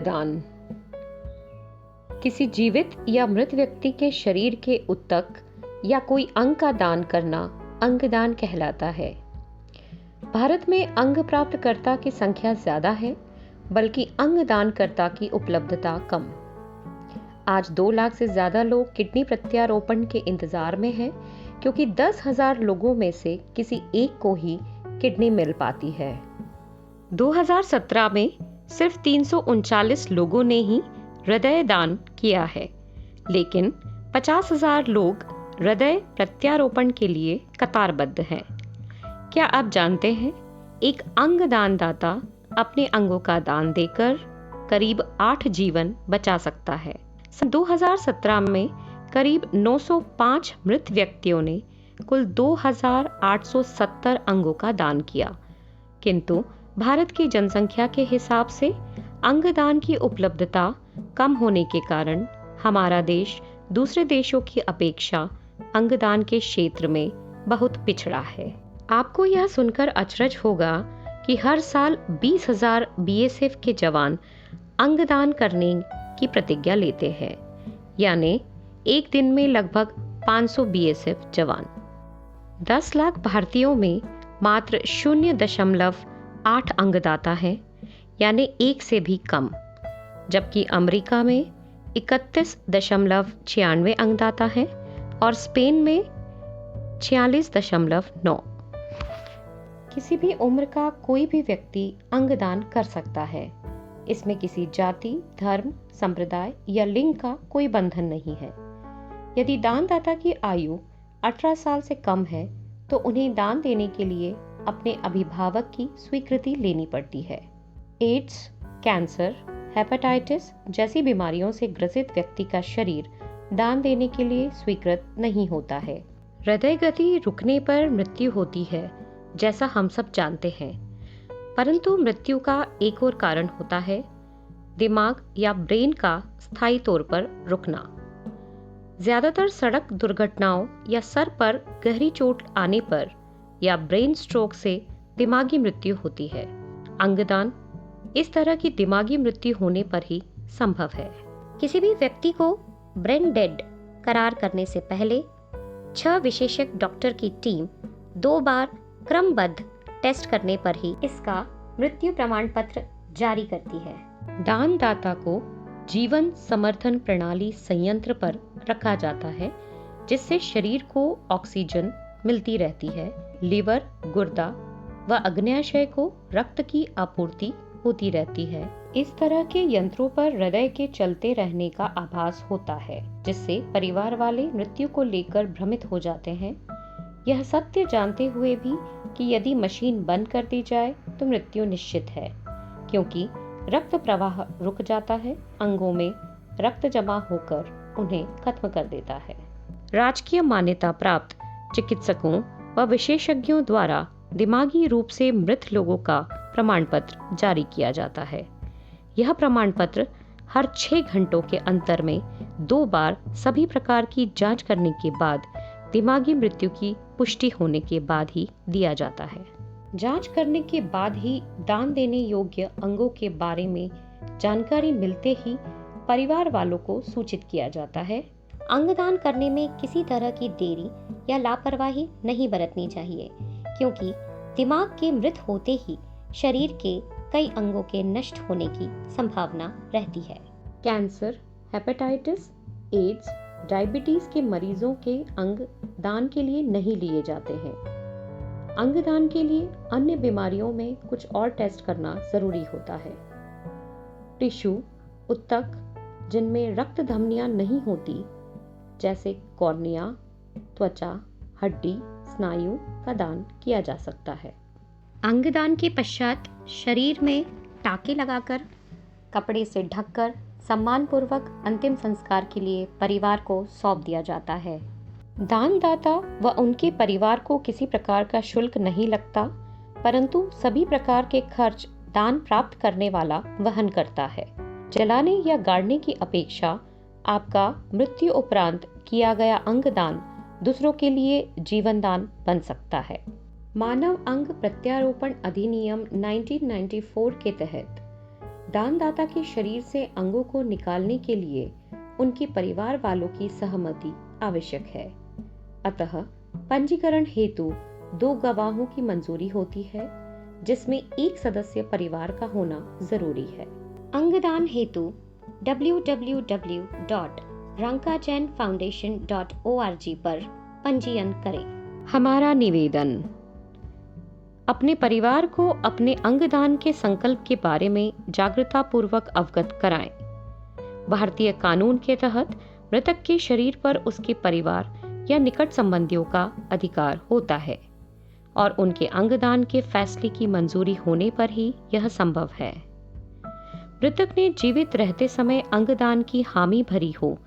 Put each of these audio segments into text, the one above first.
अंगदान किसी जीवित या मृत व्यक्ति के शरीर के ऊतक या कोई अंग का दान करना अंगदान कहलाता है। भारत में अंग प्राप्तकर्ता की संख्या ज्यादा है, बल्कि अंगदानकर्ता की उपलब्धता कम। आज 2 लाख से ज्यादा लोग किडनी प्रत्यारोपण के इंतजार में हैं, क्योंकि 10,000 लोगों में से किसी एक को ही किडनी मिल पाती है। 2017 में सिर्फ 339 लोगों ने ही हृदय दान किया है, लेकिन 50,000 लोग हृदय प्रत्यारोपण के लिए कतारबद्ध हैं। क्या आप जानते हैं, एक अंग दानदाता अपने अंगों का दान देकर करीब 8 जीवन बचा सकता है। सन 2017 में करीब 905 मृत व्यक्तियों ने कुल 2,870 अंगों का दान किया, किंतु भारत की जनसंख्या के हिसाब से अंगदान की उपलब्धता कम होने के कारण हमारा देश दूसरे देशों की अपेक्षा अंगदान के क्षेत्र में बहुत पिछड़ा है। आपको यह सुनकर अचरज होगा कि हर साल 20,000 बीएसएफ के जवान अंगदान करने की प्रतिज्ञा लेते हैं, यानी एक दिन में लगभग 500 बीएसएफ जवान। 10 लाख भारतीयों में मात्र 0.8 अंगदाता हैं, यानी 1 से भी कम, जबकि अमेरिका में 31.96 अंगदाता हैं और स्पेन में 46.9। किसी भी उम्र का कोई भी व्यक्ति अंगदान कर सकता है। इसमें किसी जाति, धर्म, संप्रदाय या लिंग का कोई बंधन नहीं है। यदि दानदाता की आयु 18 साल से कम है, तो उन्हें दान देने के लिए अपने अभिभावक की स्वीकृति लेनी पड़ती है। एड्स, कैंसर, हेपेटाइटिस जैसी बीमारियों से ग्रसित व्यक्ति का शरीर दान देने के लिए स्वीकृत नहीं होता है। हृदय गति रुकने पर मृत्यु होती है, जैसा हम सब जानते हैं, परंतु मृत्यु का एक और कारण होता है दिमाग या ब्रेन का स्थायी तौर पर रुकना। ज्यादातर सड़क दुर्घटनाओं या सर पर गहरी चोट आने पर या ब्रेन स्ट्रोक से दिमागी मृत्यु होती है। अंगदान इस तरह की दिमागी मृत्यु होने पर ही संभव है। किसी भी व्यक्ति को ब्रेन डेड करार करने से पहले 6 विशेषज्ञ डॉक्टर की टीम 2 बार क्रमबद्ध टेस्ट करने पर ही इसका मृत्यु प्रमाण पत्र जारी करती है। दानदाता को जीवन समर्थन प्रणाली संयंत्र पर रखा जाता है, जिससे शरीर को ऑक्सीजन मिलती रहती है। लीवर, गुर्दा व अग्न्याशय को रक्त की आपूर्ति होती रहती है। इस तरह के यंत्रों पर हृदय के चलते रहने का आभास होता है, जिससे परिवार वाले मृत्यु को लेकर भ्रमित हो जाते हैं, यह सत्य जानते हुए भी कि यदि मशीन बंद कर दी जाए तो मृत्यु निश्चित है, क्योंकि रक्त प्रवाह रुक जाता है, अंगों में रक्त जमा होकर उन्हें खत्म कर देता है। राजकीय मान्यता प्राप्त चिकित्सकों व विशेषज्ञों द्वारा दिमागी रूप से मृत लोगों का प्रमाण पत्र जारी किया जाता है। यह प्रमाण पत्र हर 6 घंटों के अंतर में 2 बार सभी प्रकार की जांच करने के बाद दिमागी मृत्यु की पुष्टि होने के बाद ही दिया जाता है। जांच करने के बाद ही दान देने योग्य अंगों के बारे में जानकारी मिलते ही परिवार वालों को सूचित किया जाता है। अंगदान करने में किसी तरह की देरी या लापरवाही नहीं बरतनी चाहिए, क्योंकि दिमाग के मृत होते ही शरीर के कई अंगों के नष्ट होने की संभावना रहती है। कैंसर, हेपेटाइटिस, एड्स, डायबिटीज के मरीजों के अंग दान के लिए नहीं लिए जाते हैं। अंगदान के लिए अन्य बीमारियों में कुछ और टेस्ट करना जरूरी होता है। टिश्यू, ऊतक जिनमें रक्त धमनियां नहीं होती, जैसे कॉर्निया, त्वचा, हड्डी, स्नायु का दान किया जा सकता है। अंगदान के पश्चात शरीर में टाके लगाकर, कपड़े से ढककर सम्मानपूर्वक अंतिम संस्कार के लिए परिवार को सौंप दिया जाता है। दानदाता व उनके परिवार को किसी प्रकार का शुल्क नहीं लगता, परंतु सभी प्रकार के खर्च दान प्राप्त करने वाला वहन करता है। जलाने या गाड़ने की अपेक्षा आपका मृत्यु उपरांत किया गया अंगदान दूसरों के लिए जीवन दान बन सकता है। मानव अंग प्रत्यारोपण अधिनियम 1994 के तहत दानदाता के शरीर से अंगों को निकालने के लिए उनके परिवार वालों की सहमति आवश्यक है। अतः पंजीकरण हेतु 2 गवाहों की मंजूरी होती है, जिसमें एक सदस्य परिवार का होना जरूरी है। अंगदान हेतु www.rankajainfoundation.org पर पंजीयन करें। हमारा निवेदन, अपने परिवार को अपने अंगदान के संकल्प के बारे में जागरूकता पूर्वक अवगत कराएं। भारतीय कानून के तहत मृतक के शरीर पर उसके परिवार या निकट संबंधियों का अधिकार होता है और उनके अंगदान के फैसले की मंजूरी होने पर ही यह संभव है। मृतक ने जीवित रहते समय अंगदान की हामी भरी हो,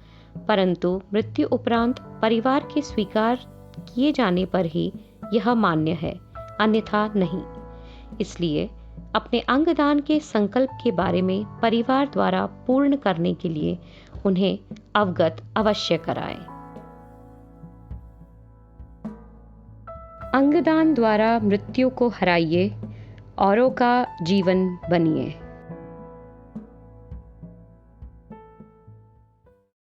परंतु मृत्यु उपरांत परिवार के स्वीकार किए जाने पर ही यह मान्य है, अन्यथा नहीं। इसलिए अपने अंगदान के संकल्प के बारे में परिवार द्वारा पूर्ण करने के लिए उन्हें अवगत अवश्य कराएं। अंगदान द्वारा मृत्यु को हराइए, औरों का जीवन बनिए।